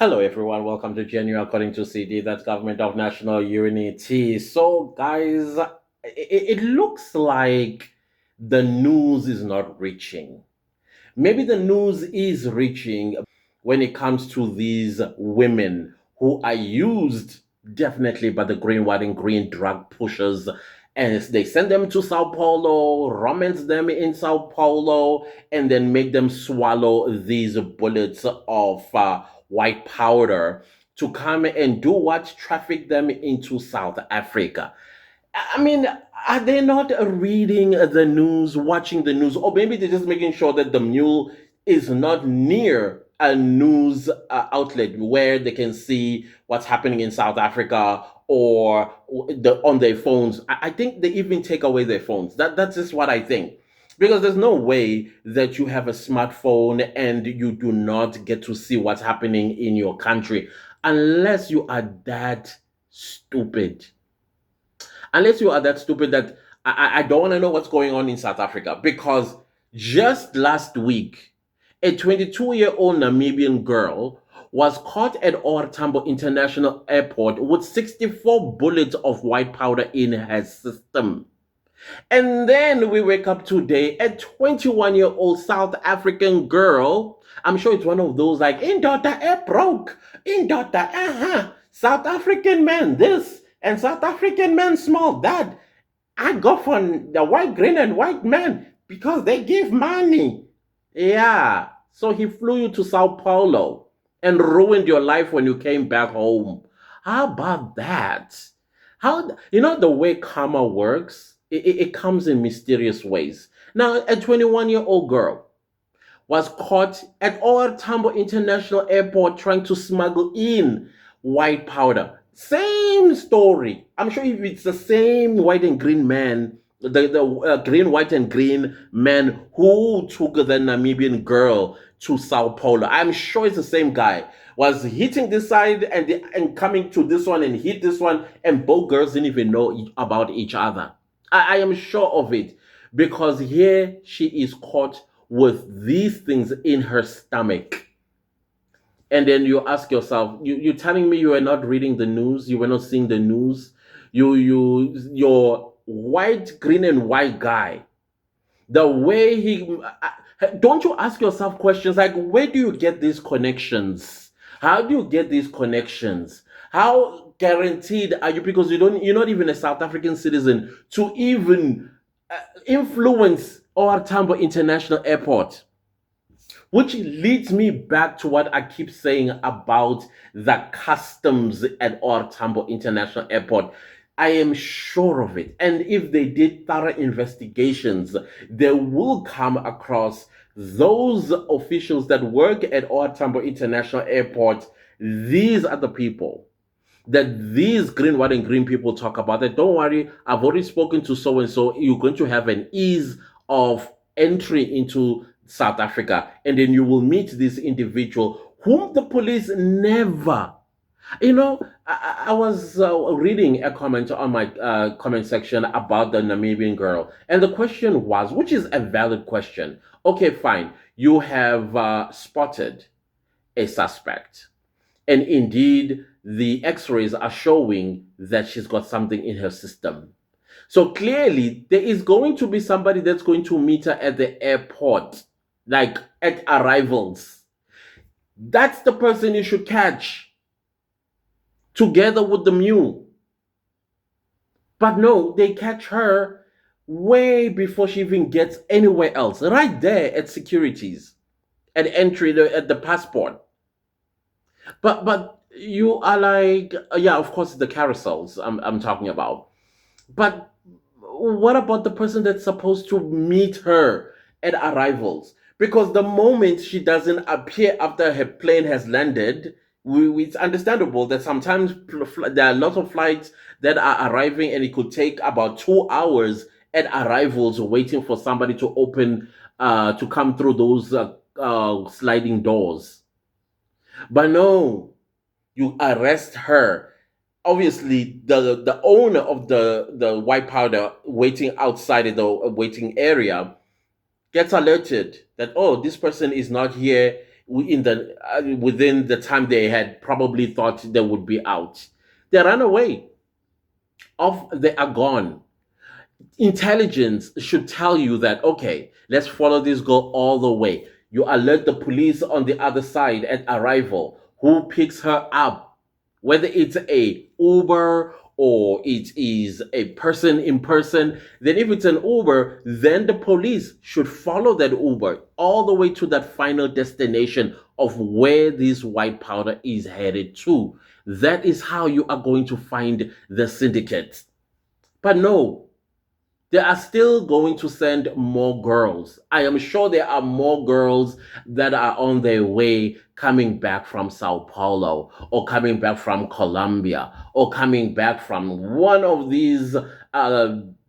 Hello, everyone. Welcome to GNU according to CD. That's Government of National Unity. So, guys, it looks like the news is not reaching. Maybe the news is reaching when it comes to these women who are used definitely by the green, white, and green drug pushers. And they send them to Sao Paulo, romance them in Sao Paulo, and then make them swallow these bullets of white powder to come and do what? Traffic them into South Africa. I mean, are they not reading the news, watching the news, or maybe they're just making sure that the mule is not near a news outlet where they can see what's happening in South Africa or on their phones? I think they even take away their phones. That's just what I think. Because there's no way that you have a smartphone and you do not get to see what's happening in your country unless you are that stupid, unless you are that stupid that I don't want to know what's going on in South Africa. Because just last week, a 22-year-old Namibian girl was caught at OR Tambo International Airport with 64 bullets of white powder in her system. And then we wake up today, a 21-year-old South African girl. I'm sure it's one of those like, in daughter, air broke. In daughter, South African man, this. And South African man, small. That. I go for the white, green, and white man because they give money. Yeah. So he flew you to Sao Paulo and ruined your life when you came back home. How about that? How, the way karma works? It comes in mysterious ways. Now, a 21-year-old girl was caught at OR Tambo International Airport trying to smuggle in white powder. Same story. I'm sure if it's the same white and green man, the green, white, and green man who took the Namibian girl to Sao Paulo, I'm sure it's the same guy. Was hitting this side and coming to this one and hit this one, and both girls didn't even know about each other. I am sure of it because here she is caught with these things in her stomach. And then you ask yourself, you're telling me you were not reading the news, you were not seeing the news, your white, green, and white guy, the way don't you ask yourself questions like, where do you get these connections? How do you get these connections? How guaranteed are you? Because you're not even a South African citizen to even influence OR Tambo International Airport. Which leads me back to what I keep saying about the customs at OR Tambo International Airport. I am sure of it. And if they did thorough investigations, they will come across those officials that work at OR Tambo International Airport. These are the people that these green, white, and green people talk about. That don't worry, I've already spoken to so and so. You're going to have an ease of entry into South Africa, and then you will meet this individual whom the police never. I was reading a comment on my comment section about the Namibian girl, and the question was, which is a valid question. Okay, fine. You have spotted a suspect, and indeed, the x-rays are showing that she's got something in her system. So clearly, there is going to be somebody that's going to meet her at the airport, like at arrivals. That's the person you should catch together with the mule. But no, they catch her way before she even gets anywhere else, right there at securities, at entry, at the passport. But you are like, yeah, of course, the carousels I'm talking about. But what about the person that's supposed to meet her at arrivals? Because the moment she doesn't appear after her plane has landed, it's understandable that sometimes there are lots of flights that are arriving and it could take about 2 hours at arrivals waiting for somebody to open, to come through those sliding doors. But no, you arrest her. Obviously, the owner of the white powder waiting outside of the waiting area gets alerted that, oh, this person is not here. in the within the time they had probably thought they would be out. They ran away. Off they are gone. Intelligence should tell you that, okay, let's follow this girl all the way. You alert the police on the other side at arrival who picks her up, whether it's a Uber or it is a person in person. Then if it's an Uber, then the police should follow that Uber all the way to that final destination of where this white powder is headed to. That is how you are going to find the syndicate. But no, they are still going to send more girls. I am sure there are more girls that are on their way coming back from Sao Paulo or coming back from Colombia or coming back from one of these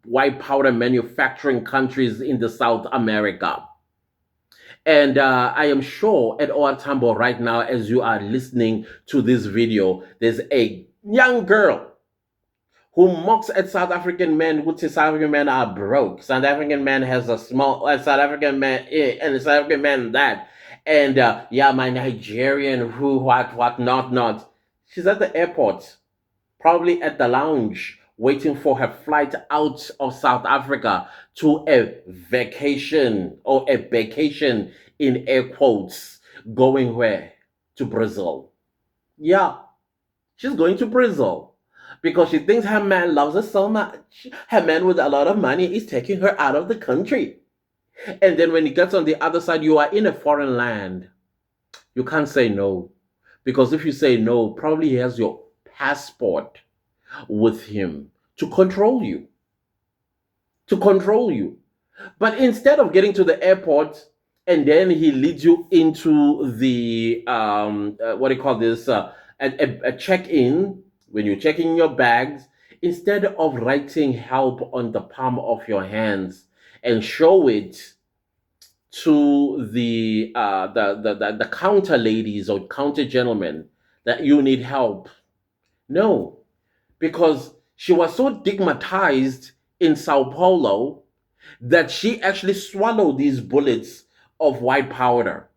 white powder manufacturing countries in the South America. And I am sure at OR Tambo right now, as you are listening to this video, there's a young girl who mocks at South African men, who says South African men are broke. South African man has a small, South African man, and the South African man that. And yeah, my Nigerian, who, what, not. She's at the airport, probably at the lounge, waiting for her flight out of South Africa to a vacation or a vacation in air quotes, going where? To Brazil. Yeah, she's going to Brazil because she thinks her man loves her so much. Her man with a lot of money is taking her out of the country. And then when he gets on the other side, you are in a foreign land. You can't say no. Because if you say no, probably he has your passport with him to control you. To control you. But instead of getting to the airport and then he leads you into the, what do you call this, a check-in, when you're checking your bags, instead of writing help on the palm of your hands and show it to the counter ladies or counter gentlemen that you need help. No, because she was so stigmatized in Sao Paulo that she actually swallowed these bullets of white powder,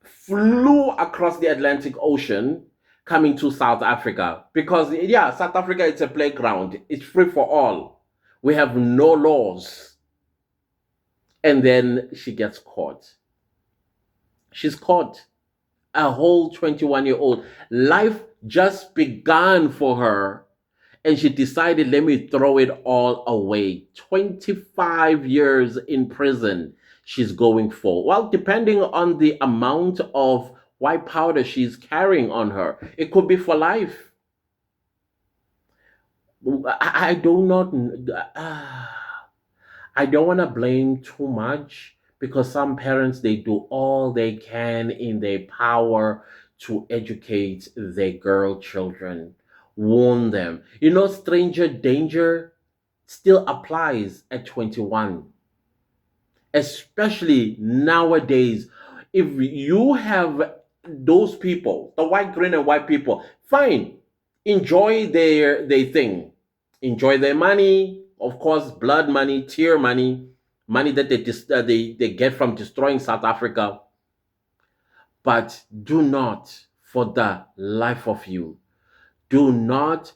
flew across the Atlantic Ocean, coming to South Africa. Because, yeah, South Africa, it's a playground. It's free for all. We have no laws. And then she gets caught. She's caught. A whole 21-year-old. Life just began for her. And she decided, let me throw it all away. 25 years in prison she's going for. Well, depending on the amount of white powder she's carrying on her, it could be for life. I do not. I don't want to blame too much because some parents, they do all they can in their power to educate their girl children, warn them. You know, stranger danger still applies at 21, especially nowadays. If you have those people, the white, green, and white people, fine, enjoy their thing, enjoy their money, of course, blood money, tear money, money that they get from destroying South Africa. But do not, for the life of you, do not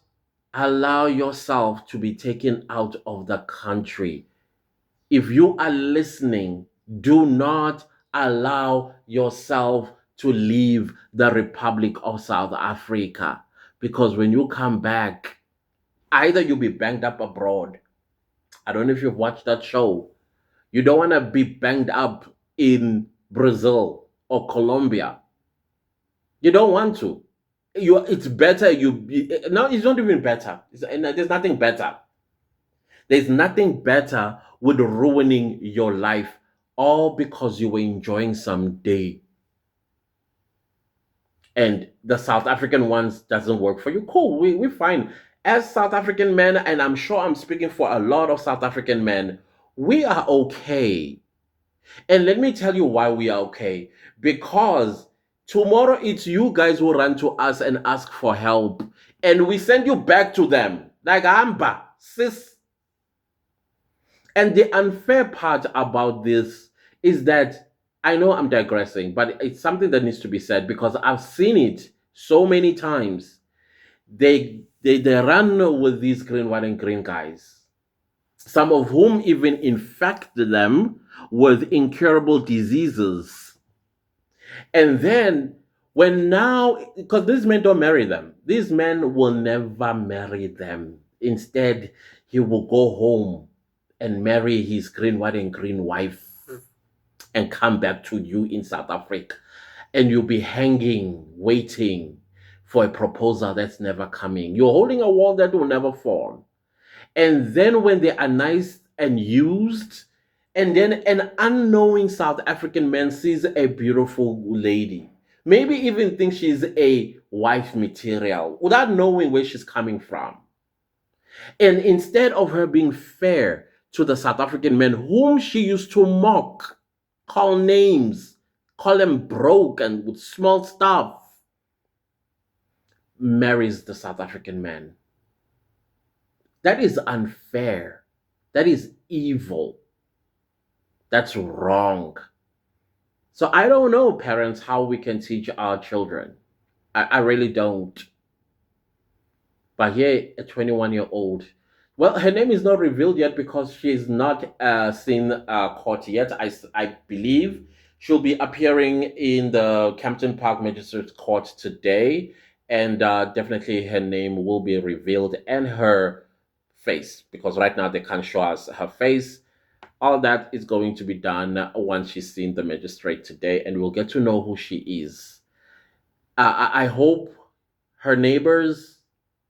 allow yourself to be taken out of the country. If you are listening, do not allow yourself to leave the Republic of South Africa. Because when you come back, either you'll be banged up abroad. I don't know if you've watched that show. You don't want to be banged up in Brazil or Colombia. You don't want to. It's better no, it's not even better. There's nothing better. There's nothing better with ruining your life, all because you were enjoying some day. And the South African ones doesn't work for you. Cool, we're fine. As South African men, and I'm sure I'm speaking for a lot of South African men, we are okay. And let me tell you why we are okay. Because tomorrow it's you guys who run to us and ask for help. And we send you back to them. Like Amba, sis. And the unfair part about this is that I know I'm digressing, but it's something that needs to be said because I've seen it so many times. They run with these green, white, and green guys, some of whom even infect them with incurable diseases. And then when now, because these men don't marry them, these men will never marry them. Instead, he will go home and marry his green, white, and green wife and come back to you in South Africa. And you'll be hanging, waiting for a proposal that's never coming. You're holding a wall that will never fall. And then when they are nice and used, and then an unknowing South African man sees a beautiful lady, maybe even thinks she's a wife material without knowing where she's coming from. And instead of her being fair to the South African men whom she used to mock, call names, call them broke and with small stuff, marries the South African man. That is unfair. That is evil. That's wrong. So I don't know, parents, how we can teach our children. I really don't. But here, a 21-year-old, well, her name is not revealed yet because she's not seen court yet. I believe she'll be appearing in the Campton Park Magistrates Court today, and definitely her name will be revealed and her face because right now they can't show us her face. All that is going to be done once she's seen the magistrate today, and we'll get to know who she is. I hope her neighbors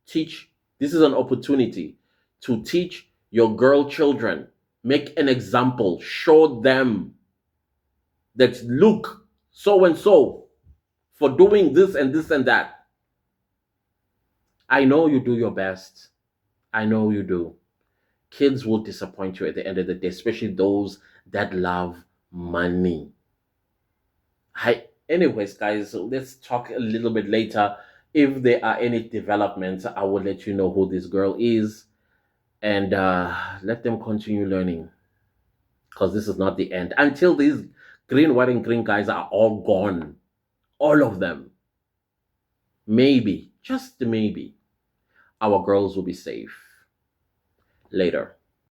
teach. This is an opportunity to teach your girl children, make an example, show them that look, so and so for doing this and this and that. I know you do your best. I know you do. Kids will disappoint you at the end of the day, especially those that love money. Anyways, guys, let's talk a little bit later. If there are any developments, I will let you know who this girl is and let them continue learning because this is not the end. Until these green, white, and green guys are all gone, all of them, maybe, just maybe, our girls will be safe later.